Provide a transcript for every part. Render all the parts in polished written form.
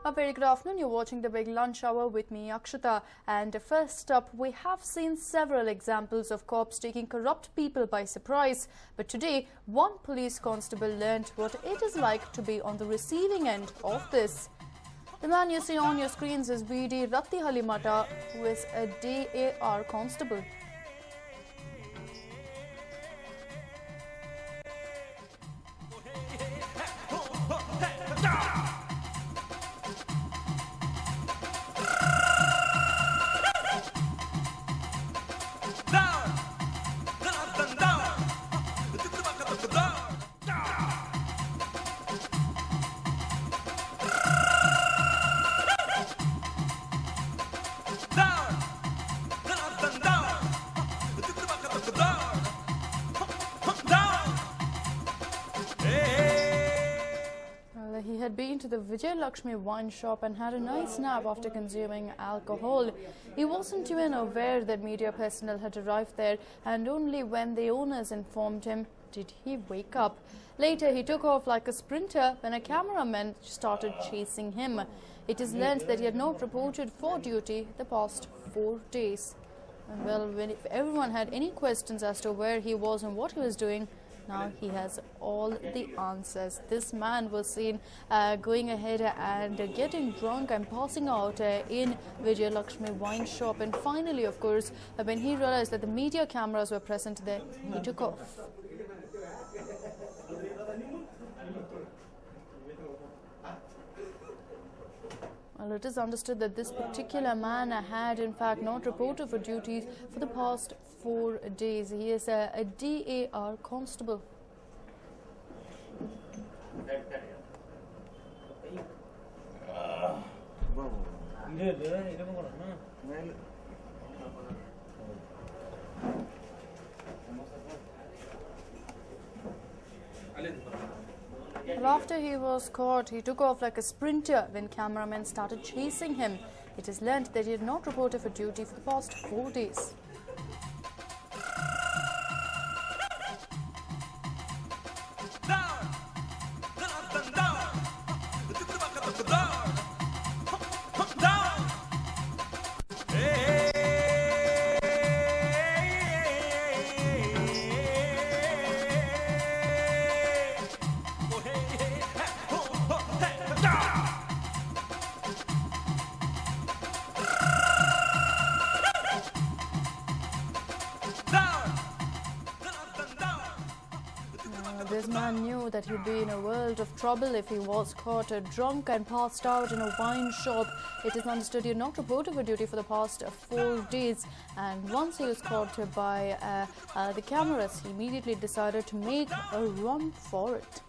A very good afternoon. You're watching the Big Lunch Hour with me, Akshita. And first up, we have seen several examples of cops taking corrupt people by surprise. But today, one police constable learned what it is like to be on the receiving end of this. The man you see on your screens is BD Ratti Halimata, who is a DAR constable. He had been to the Vijay Lakshmi wine shop and had a nice nap after consuming alcohol. He wasn't even aware that media personnel had arrived there, and only when the owners informed him did he wake up. Later, he took off like a sprinter when a cameraman started chasing him. It is learnt that he had not reported for duty the past 4 days. And well, if everyone had any questions as to where he was and what he was doing, now he has all the answers. This man was seen going ahead and getting drunk and passing out in Vijay Lakshmi wine shop. And finally, of course, when he realized that the media cameras were present there, he took off. Well, it is understood that this particular man had in fact not reported for duties for the past 4 days. He is a DAR constable. Well, after he was caught, he took off like a sprinter when cameramen started chasing him. It is learnt that he had not reported for duty for the past 4 days. This man knew that he'd be in a world of trouble if he was caught drunk and passed out in a wine shop. It is understood he had not reported for duty for the past 4 days, and once he was caught by the cameras, he immediately decided to make a run for it.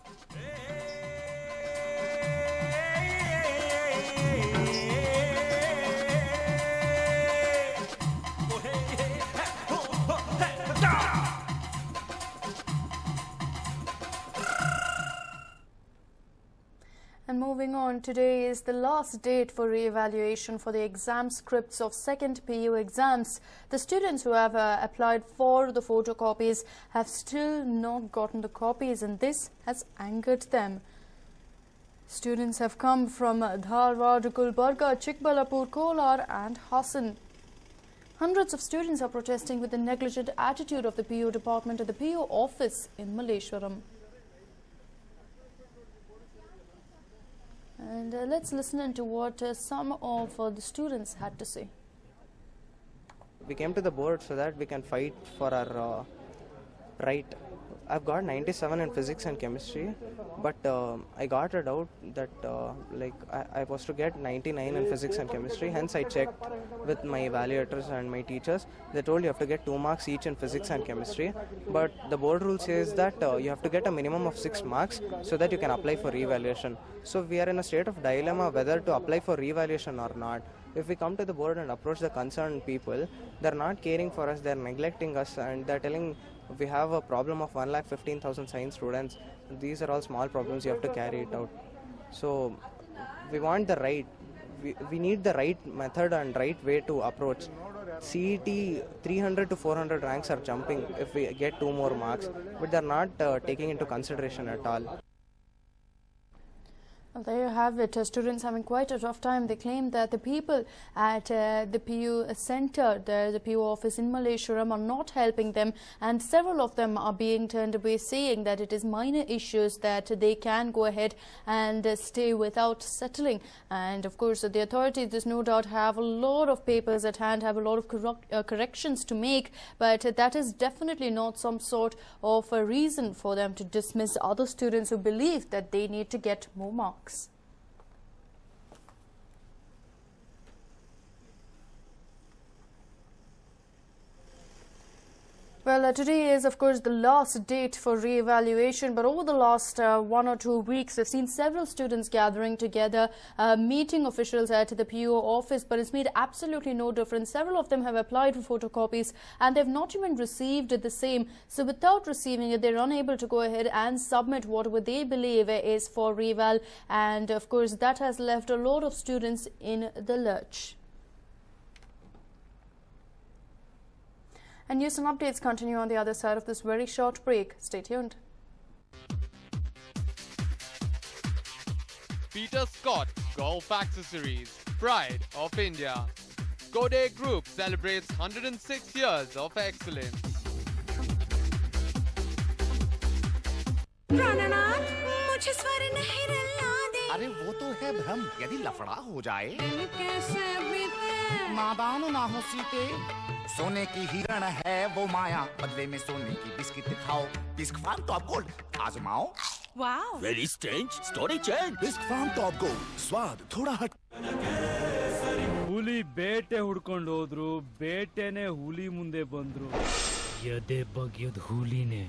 And moving on, today is the last date for re-evaluation for the exam scripts of second PU exams. The students who have applied for the photocopies have still not gotten the copies, and this has angered them. Students have come from Dharwad, Gulbarga, Chikbalapur, Kolar and Hassan. Hundreds of students are protesting with the negligent attitude of the PU department at the PU office in Malleshwaram. And let's listen into what some of the students had to say. We came to the board so that we can fight for our right. I've got 97 in physics and chemistry, but I got a doubt that I was to get 99 in physics and chemistry. Hence I checked with my evaluators and my teachers. They told you have to get 2 marks each in physics and chemistry, but the board rule says that you have to get a minimum of 6 marks so that you can apply for re-evaluation. So we are in a state of dilemma whether to apply for re-evaluation or not. If we come to the board and approach the concerned people, they're not caring for us, they're neglecting us, and they're telling we have a problem of 1,15,000 science students. These are all small problems, you have to carry it out. So we want the right, we need the right method and right way to approach. CET 300 to 400 ranks are jumping if we get 2 more marks, but they're not taking into consideration at all. Well, there you have it. Students having quite a rough time. They claim that the people at the PU center, the PU office in Malleshwaram, are not helping them, and several of them are being turned away, saying that it is minor issues that they can go ahead and stay without settling. And of course, the authorities, there's no doubt, have a lot of papers at hand, have a lot of corrections to make, but that is definitely not some sort of a reason for them to dismiss other students who believe that they need to get more marks. Well, today is, of course, the last date for re-evaluation, but over the last 1 or 2 weeks, we've seen several students gathering together, meeting officials at the PO office, but it's made absolutely no difference. Several of them have applied for photocopies and they've not even received the same. So without receiving it, they're unable to go ahead and submit whatever they believe is for re-eval. And of course, that has left a lot of students in the lurch. And news and updates continue on the other side of this very short break. Stay tuned. Peter Scott Golf Accessories, Pride of India. Kodak Group celebrates 106 years of excellence. अरे वो तो है भ्रम, यदि लफड़ा हो जाए नादान ना हो सीते, सोने की हिरण है वो माया, बदले में सोने की बिस्किट खाओ, बिस्क फार्म टॉप गोल्ड आजमाओ। Wow. Very strange. Story change. Bisk Farm Top Gold, स्वाद थोड़ा हट। ಹುಲಿ ಬೇಟೆ ಹುಡ್ಕೊಂಡು ಹೋದ್ರು, ಬೇಟೆನೆ ಹುಲಿ ಮುಂದೆ ಬಂದ್ರು, ಎದೆ ಬಗ್ಯದ ಹುಲಿನೇ.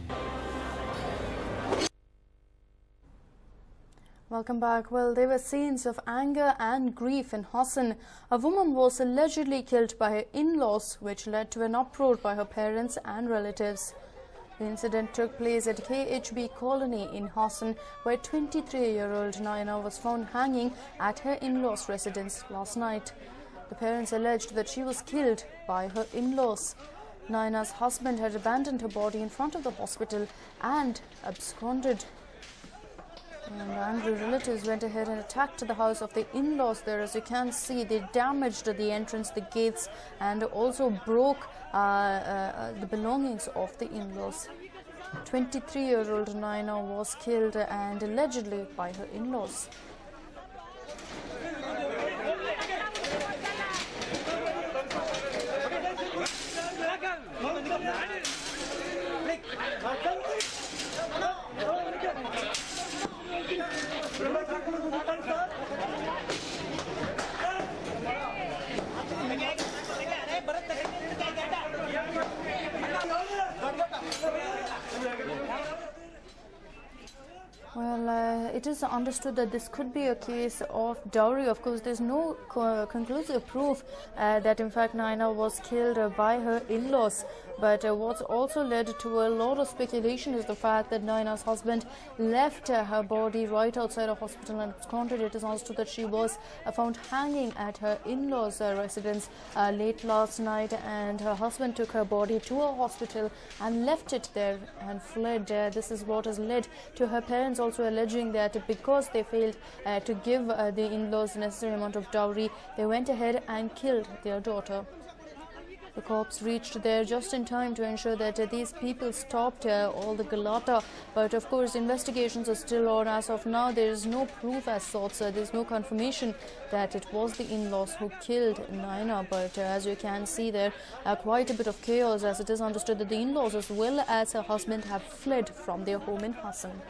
Welcome back. Well, there were scenes of anger and grief in Hassan. A woman was allegedly killed by her in-laws, which led to an uproar by her parents and relatives. The incident took place at KHB Colony in Hassan, where 23-year-old Naina was found hanging at her in-laws' residence last night. The parents alleged that she was killed by her in-laws. Naina's husband had abandoned her body in front of the hospital and absconded. And angry relatives went ahead and attacked the house of the in-laws there. As you can see, they damaged the entrance, the gates, and also broke the belongings of the in-laws. 23-year-old Naina was killed and allegedly by her in-laws. Well, it is understood that this could be a case of dowry. Of course, there's no conclusive proof that in fact Naina was killed by her in-laws. But what's also led to a lot of speculation is the fact that Naina's husband left her body right outside a hospital and absconded. It is understood that she was found hanging at her in-laws' residence late last night, and her husband took her body to a hospital and left it there and fled. This is what has led to her parents also alleging that because they failed to give the in-laws the necessary amount of dowry, they went ahead and killed their daughter. The cops reached there just in time to ensure that these people stopped all the galata. But of course, investigations are still on. As of now, there is no proof as such. There is no confirmation that it was the in-laws who killed Naina. But as you can see there, quite a bit of chaos, as it is understood that the in-laws as well as her husband have fled from their home in Hassan.